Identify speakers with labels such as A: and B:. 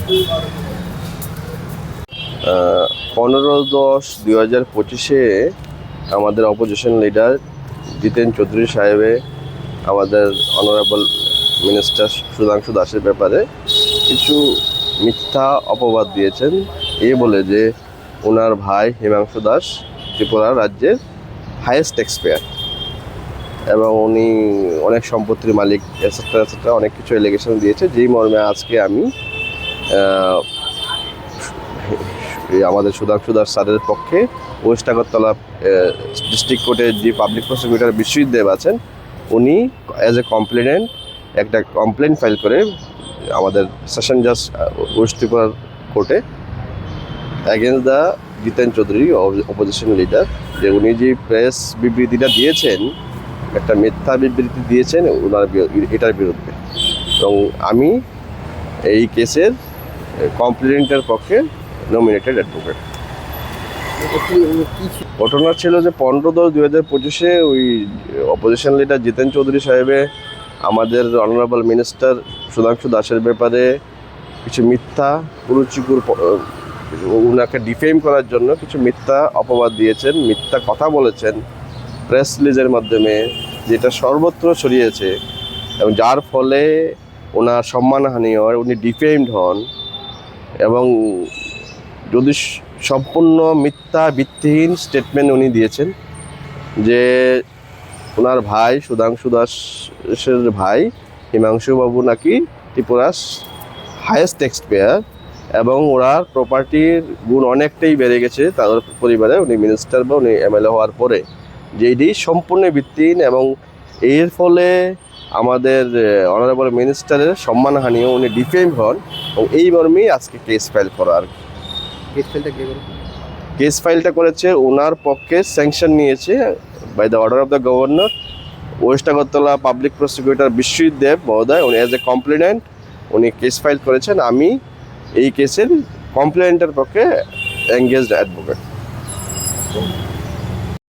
A: 15/10/2025 আমাদের opposition leader জিতেন চৌধুরী সাহেবে আমাদের অনারেবল মিনিস্টার সুধাংশু দাসের ব্যাপারে কিছু মিথ্যা অপবাদ দিয়েছেন, এই বলে যে ওনার ভাই হিমাংশু দাস ত্রিপুরা রাজ্যের হাইয়েস্ট ট্যাক্সপেয়ার এবং উনি অনেক সম্পত্তির মালিক এটসেট্রা এটসেট্রা অনেক কিছু এলিগেশন দিয়েছে, যেই মর্মে আজকে আমি আমাদের সুধাংশু দাস স্যারের পক্ষে ওয়েস্ট আগরতলা ডিস্ট্রিক্ট কোর্টের যে পাবলিক প্রসিকিউটর বিশ্বজিৎ দেব আছেন, উনি অ্যাজ এ কমপ্লেনেন্ট একটা কমপ্লেন ফাইল করে আমাদের সেশন জাজ ওয়েস্ট ত্রিপুরার কোর্টে against the Jiten Chowdhury opposition leader, যে উনি যে প্রেস বিবৃতিটা দিয়েছেন, একটা মিথ্যা বিবৃতি দিয়েছেন ওনার এটার বিরুদ্ধে। এবং আমি এই কেসের কমপ্লেনেন্টের পক্ষে নমিনেটেড অ্যাডভোকেট। ঘটনা ছিল যে 15/10/2025 ওই অপোজিশন লিডার জিতেন চৌধুরী সাহেবে আমাদের অনারেবল মিনিস্টার সুধাংশু দাসের ব্যাপারে কিছু মিথ্যা কুরুচিকুর ওনাকে ডিফেম করার জন্য কিছু মিথ্যা অপবাদ দিয়েছেন, মিথ্যা কথা বলেছেন প্রেস রিলিজের মাধ্যমে, যেটা সর্বত্র ছড়িয়েছে এবং যার ফলে ওনার সম্মানহানি হয়, উনি ডিফেমড হন। এবং যদি সম্পূর্ণ মিথ্যা ভিত্তিহীন স্টেটমেন্ট উনি দিয়েছেন যে ওনার ভাই সুধাংশু দাসের ভাই হিমাংশু বাবু নাকি ত্রিপুরার হাইয়েস্ট ট্যাক্স পেয়ার এবং ওনার প্রপার্টির গুণ অনেকটাই বেড়ে গেছে তাদের পরিবারে, উনি মিনিস্টার বা উনি এমএলএ হওয়ার পরে, যেটি সম্পূর্ণ ভিত্তিহীন এবং এর ফলে আমাদের অনারেবল মিনিস্টারের সম্মানহানিও উনি ডিফেম হন। এবং এই মর্মেই আজকে কেস ফাইল করা। আর কেস ফাইলটা করেছে ওনার পক্ষে স্যাংশন নিয়েছে by the order of the governor West Agartala public prosecutor Biswajit Deb মহোদয়, উনি অ্যাজ এ কমপ্লেনেন্ট উনি কেস ফাইল করেছেন। আমি এই কেসের কমপ্লেনেন্টের পক্ষে এঙ্গেজড অ্যাডভোকেট।